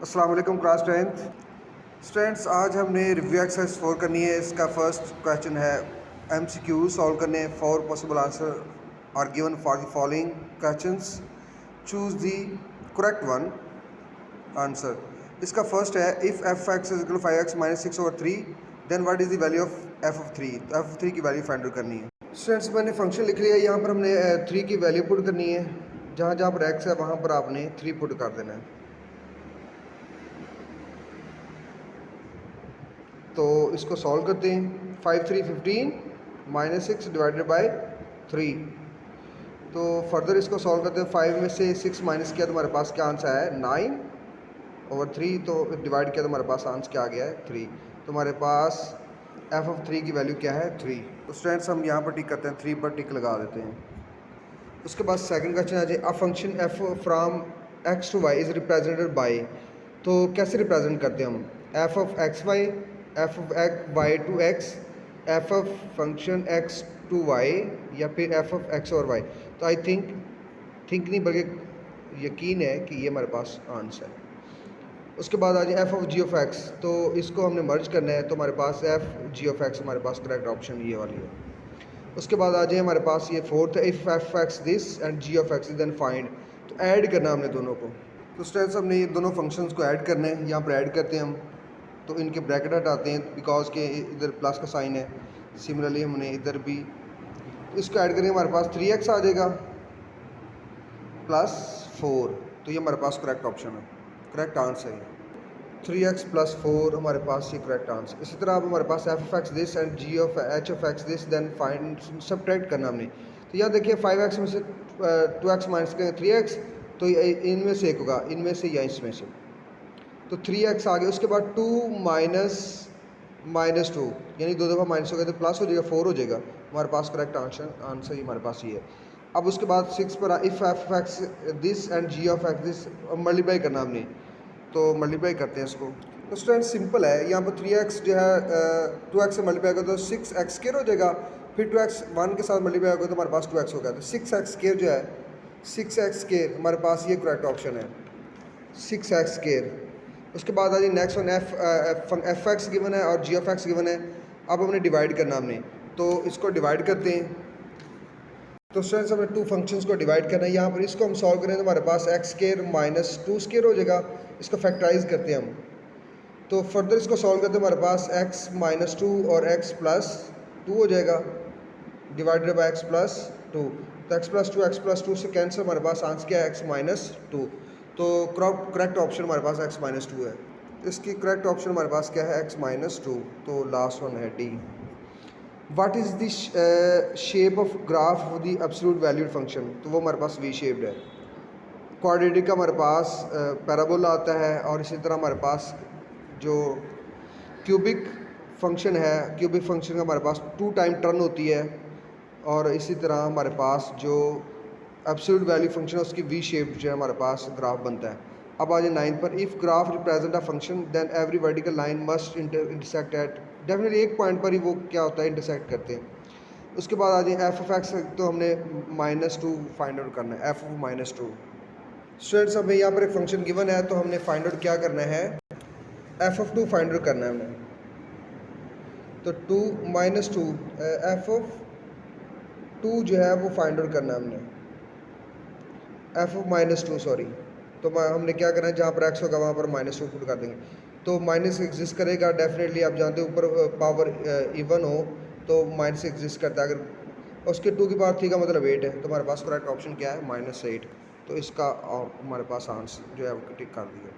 अस्सलाम वालेकुम class 10th students. आज हमने रिव्यू एक्सरसाइज 4 करनी है। इसका फर्स्ट क्वेश्चन है MCQ सॉल्व करने। 4 possible answer are given for the following questions, choose the correct one answer. इसका फर्स्ट है if f(x) = 5x - 6/3 then what is the value of f(3)। तो f(3) की value find out करनी है। Students मैंने function लिख लिया है, यहाँ पर हमने 3 की वैल्यू पुट करनी है। जहाँ जहाँ पर x है वहाँ पर आपने 3 पुट कर देना है। तो इसको सॉल्व करते हैं। 5 3 15 -6 डिवाइडेड बाय 3। तो फर्दर इसको सॉल्व करते हैं। 5 में से 6 माइनस किया तो हमारे पास क्या आंसर है 9/3। तो डिवाइड किया तो हमारे पास आंसर क्या आ गया है 3। तो हमारे पास f(3) की वैल्यू क्या है 3। तो स्टूडेंट्स हम यहाँ पर टिक करते हैं, 3 पर टिक लगा देते हैं। उसके बाद सेकंड क्वेश्चन आ जाए a function f from x to y is represented by. तो कैसे रिप्रेजेंट करते हैं हम f(x, y), f(y to x), f function x to y या फिर f(x और y। तो आई थिंक नहीं बल्कि यकीन है कि ये हमारे पास आंसर है। उसके बाद आ जाए f(g)(x), तो इसको हमने मर्ज करना है। तो हमारे पास f(g)(x) हमारे पास करेक्ट ऑप्शन ये वाली है। उसके बाद आ जाए हमारे पास ये फोर्थ है if f(x) this and g(x) then find. तो ऐड करना हमने दोनों को। तो स्टूडेंट्स हमने ये दोनों फंक्शंस को ऐड करना है। यहाँ पर ऐड करते हैं हम, तो इनके ब्रैकेट हटाते हैं बिकॉज के इधर प्लस का साइन है। सिमिलरली हमने इधर भी इसको ऐड करेंगे, हमारे पास 3x आ जाएगा +4। तो ये हमारे पास करेक्ट ऑप्शन है, करेक्ट आंसर है 3x + 4 हमारे पास ये करेक्ट आंसर। इसी तरह अब हमारे पास f(x) this and h(x) this then find subtract करना हमने। तो यहाँ देखिए 5x में से 2x माइनस करेंगे 3x, तो इनमें से एक होगा, इनमें से या इसमें से। तो 3x आ गया। उसके बाद 2 - -2 यानी 2 दफ़ा माइनस हो गया तो प्लस हो जाएगा 4 हो जाएगा। हमारे पास करेक्ट आंसर ही हमारे पास ये है। अब उसके बाद 6 पर if f(x) this and g(x) this multiply करना हमने। तो मल्टीप्लाई करते हैं इसको। तो स्टूडेंट सिंपल है, यहाँ पर 3x जो है 2x से मल्टीप्लाई करो तो 6x² हो जाएगा। फिर 2x 1 के साथ मल्टीप्लाई होगा तो हमारे पास 2x होगा। तो 6x² जो है 6x² हमारे पास ये करेक्ट ऑप्शन है 6x²। उसके बाद आ जाए नेक्स्ट वन f(x) गिवन है और g(x) गिवन है। अब हमने डिवाइड करना हमने, तो इसको डिवाइड करते हैं। तो स्टूडेंट्स हमें 2 फंक्शंस को डिवाइड करना है। यहाँ पर इसको हम सॉल्व करें तो हमारे पास x² - 2² हो जाएगा। इसको फैक्टराइज करते हैं हम। तो फर्दर इसको सॉल्व करते हैं, हमारे पास x - 2 और x + 2 हो जाएगा डिवाइडेड बाय x + 2। तो x + 2 से कैंसिल, हमारे पास आंसर क्या है x - 2। तो करेक्ट ऑप्शन हमारे पास x - 2 है। तो इसकी करेक्ट ऑप्शन हमारे पास क्या है x - 2। तो लास्ट वन है D। What is the shape of graph of the absolute valued function. तो वो हमारे पास वी शेप्ड है। क्वाड्रेटिक का हमारे पास पैराबोला आता है, और इसी तरह हमारे पास जो क्यूबिक फंक्शन है, क्यूबिक फंक्शन का हमारे पास 2 टाइम टर्न होती है। और इसी तरह हमारे पास जो एब्सोल्यूट वैल्यू फंक्शन है उसकी वी शेप्ड जो है हमारे पास ग्राफ बनता है। अब आ जाए 9 पर if graph represent a function then every vertical line must intersect at. Definitely एक पॉइंट पर ही वो क्या होता है इंटरसेक्ट करते हैं। उसके बाद आ जाए f(x), तो हमने -2 फाइंड आउट करना है f(-2). स्टूडेंट्स हमें यहाँ पर एक फंक्शन गिवन है, तो हमने फाइंड आउट क्या करना है f(2) फाइंड आउट करना है हमने। तो 2 - 2 f(2) जो है वो फाइंड आउट करना है हमने f(-2) सॉरी। तो हमने क्या करना है, जहाँ पर x होगा वहाँ पर -2 पुट कर देंगे। तो माइनस एग्जिस्ट करेगा डेफिनेटली। आप जानते हो ऊपर पावर इवन हो तो माइनस एग्जिस्ट करता है। अगर उसके 2 की पावर 3 का मतलब 8 है, तो हमारे पास करेक्ट ऑप्शन क्या है -8। तो इसका हमारे पास आंसर जो है वो टिक कर दिया।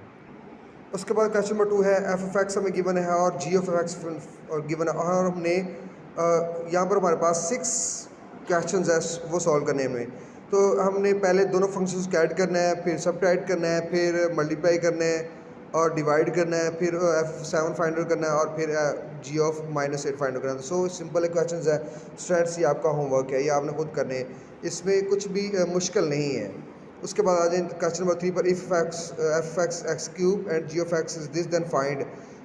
उसके बाद क्वेश्चन नंबर 2 है f(x) हमें गिवन है और g(x) और गिवन है, और हमने यहाँ पर हमारे पास 6 क्वेश्चन है वो सॉल्व करने में। तो हमने पहले दोनों फंक्शंस को ऐड करना है, फिर सब्ट्रैक्ट करना है, फिर मल्टीप्लाई करना है और डिवाइड करना है, फिर f(7) फाइंड आउट करना है, और फिर g(-8) फाइंड आउट करना है। सो सिंपल क्वेश्चन है स्टूडेंट्स, ये आपका होमवर्क है, ये आपने खुद करने हैं, इसमें कुछ भी मुश्किल नहीं है। उसके बाद आ जाए क्वेश्चन नंबर 3 पर if f(x³ and g(x) is this then find.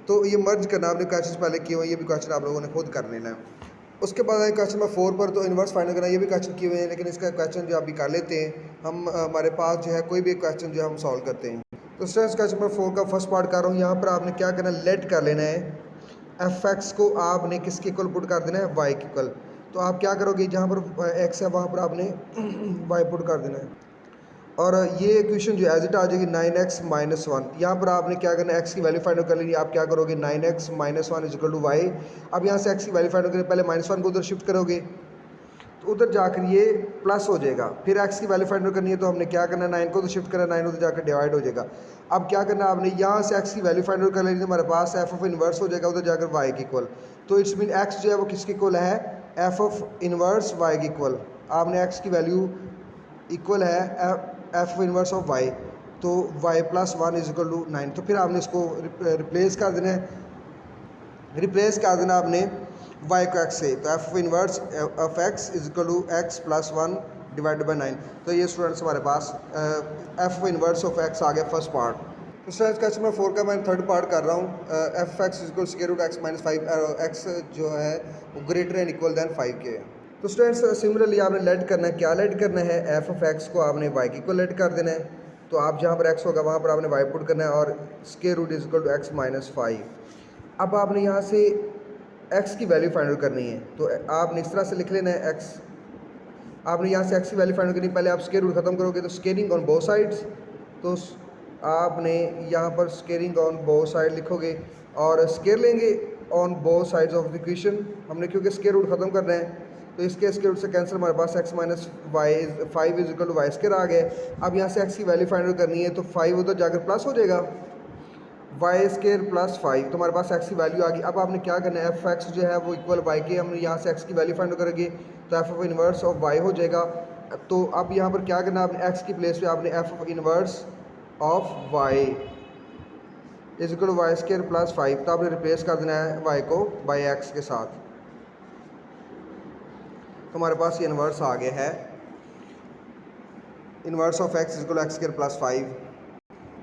तो ये मर्ज करना आपने क्वेश्चन पहले किए हुए, ये भी क्वेश्चन आप लोगों ने खुद कर लेना है। उसके बाद आए क्वेश्चन नंबर 4 पर, तो इन्वर्स फाइंड करना, ये भी क्वेश्चन किए हुए हैं, लेकिन इसका क्वेश्चन जो अभी कर लेते हैं हम। हमारे पास जो है कोई भी क्वेश्चन जो हम सॉल्व करते हैं। तो स्टूडेंट्स क्वेश्चन नंबर 4 का फर्स्ट पार्ट कर रहा हूँ। यहाँ पर आपने क्या करना है, लेट कर लेना है एफ एक्स को आपने किसके इक्वल पुट कर देना है, वाई के इक्वल। तो आप क्या करोगे, जहाँ पर एक्स है वहाँ पर आपने वाई पुट कर देना है और ये इक्वेशन जो एज इट आ जाएगी 9x-1। यहाँ पर आपने क्या करना है, एक्स की वैल्यू फाइंड आउट कर लेनी है। आप क्या करोगे, 9x-1 is equal to Y. अब यहाँ से एक्स की वैल्यू फाइंड आउट करें, पहले -1 को उधर शिफ्ट करोगे तो उधर जाकर ये प्लस हो जाएगा। फिर एक्स की वैल्यू फाइंड आउट करनी है तो हमने क्या करना है, 9 को तो शिफ्ट करना है, 9 उधर जाकर डिवाइड हो जाएगा। अब क्या करना है, आपने यहाँ से एक्स की वैल्यू फाइंड आउट कर लेनी है, हमारे पास एफ ऑफ इनवर्स हो जाएगा उधर जाकर वाई के इक्वल। तो इट्स मीन एक्स जो है वो किसके इक्वल है, एफ ऑफ इनवर्स वाई के इक्वल। आपने एक्स की वैल्यू इक्वल है एफ इनवर्स ऑफ वाई, तो y plus 1 is equal to 9। तो फिर आपने इसको रिप्लेस कर देना है, रिप्लेस कर देना आपने वाई को एक्स से। तो f inverse of x is equal to x plus 1 divided by 9। तो ये स्टूडेंट्स हमारे पास एफ इनवर्स ऑफ एक्स आ गया फर्स्ट पार्ट। तो स्टूडेंट्स क्वेश्चन नंबर 4 का मैं थर्ड पार्ट कर रहा हूँ। F x is equal square root x minus 5, x जो है वो ग्रेटर एंड इक्वल दैन 5 के है। तो स्टूडेंट्स सिमिलरली आपने लेट करना है, क्या लेट करना है, एफ ऑफ एक्स को आपने वाई के इक्वल लेट कर देना है। तो आप जहाँ पर एक्स होगा वहाँ पर आपने वाई पुट करना है और square root is equal to x minus 5। अब आपने यहाँ से एक्स की वैल्यू फाइंड आउट करनी है, तो आपने इस तरह से लिख लेना है एक्स। आपने यहाँ से एक्स की वैल्यू फाइंड आउट करनी है, पहले आप स्क्वायर रूट खत्म करोगे तो स्केयरिंग ऑन बोथ साइड्स। तो आपने यहाँ पर स्केयरिंग ऑन बोथ साइड लिखोगे और स्केयर लेंगे on both sides of the equation. हमने क्योंकि स्क्वायर रूट खत्म करना है तो इसके स्क्वायर रूट से कैंसिल, हमारे पास X minus Y 5 is equal to Y square आ गया। अब यहाँ से एक्स की वैल्यू फाइंड आउट करनी है तो 5 उधर जाकर प्लस हो जाएगा, वाई स्केयर प्लस 5। तो हमारे पास एक्स की वैल्यू आ गई। अब आपने क्या करना है, एफ एक्स जो है वो इक्वल वाई के, हम यहाँ से एक्स की वैल्यू फाइंड करेंगे तो f of inverse of y हो जाएगा। तो अब यहाँ पर क्या करना है, आपने एक्स की प्लेस पे आपने f of inverse of y is equal y square plus 5। तो आपने रिप्लेस कर देना है वाई को बाई एक्स के साथ। तो हमारे पास ये इनवर्स आ गया है, inverse of x is equal x square plus 5।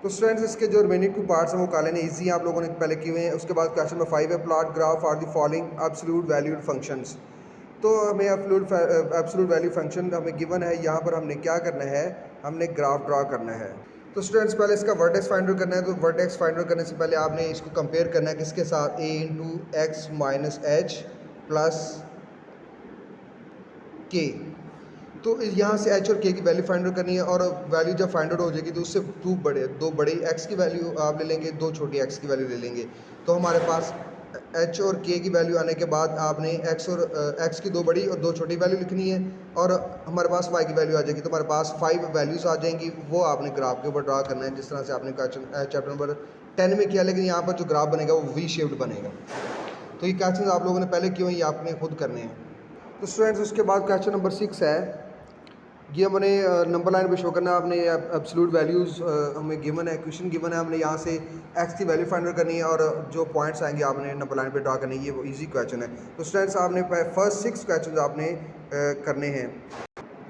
तो स्टूडेंट्स इसके जो रिमेनिंग 2 पार्ट्स हैं वो कर लेने ईजी आप लोगों ने पहले किए हुए हैं। उसके बाद क्वेश्चन नंबर 5 है, plot graph are the following absolute valued functions. तो हमें एब्सोल्यूट वैल्यू फंक्शन हमें गिवन है, यहाँ पर हमने क्या करना है, हमने ग्राफ ड्रा करना है। तो स्टूडेंट्स पहले इसका वर्टेक्स फाइंड आउट करना है। तो वर्टेक्स फाइंड आउट करने से पहले आपने इसको कंपेयर करना है किसके साथ, A into X minus H plus K. तो यहाँ से एच और के की वैल्यू फाइंड आउट करनी है और वैल्यू जब फाइंड आउट हो जाएगी तो उससे दो बड़े एक्स की वैल्यू आप ले लेंगे, 2 छोटी एक्स की वैल्यू ले लेंगे। तो हमारे पास एच और के की वैल्यू आने के बाद आपने एक्स की 2 बड़ी और 2 छोटी वैल्यू लिखनी है और हमारे पास वाई की वैल्यू आ जाएगी। तो हमारे पास 5 वैल्यूज़ आ जाएंगी, वो आपने ग्राफ के ऊपर ड्रा करना है जिस तरह से आपने चैप्टर नंबर 10 में किया। लेकिन यहाँ पर जो ग्राफ बनेगा वो वी शेप्ड बनेगा। तो ये क्वेश्चन आप लोगों ने पहले किए हुए, ये आपने खुद करने हैं। तो स्टूडेंट्स उसके बाद क्वेश्चन नंबर 6 है, ये हमने नंबर लाइन पे शो करना है। आपने एब्सोल्यूट वैल्यूज़ हमें गिवन है, क्वेश्चन गिवन है, हमने यहाँ से एक्स की वैल्यू फाइंड आउट करनी है और जो पॉइंट्स आएंगे आपने नंबर लाइन पे ड्रा करनी है। ये वो इजी क्वेश्चन है। तो स्टूडेंट्स आपने फर्स्ट 6 क्वेश्चन आपने करने हैं,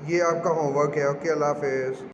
ये आपका होमवर्क है। ओके, अल्लाह हाफिज़।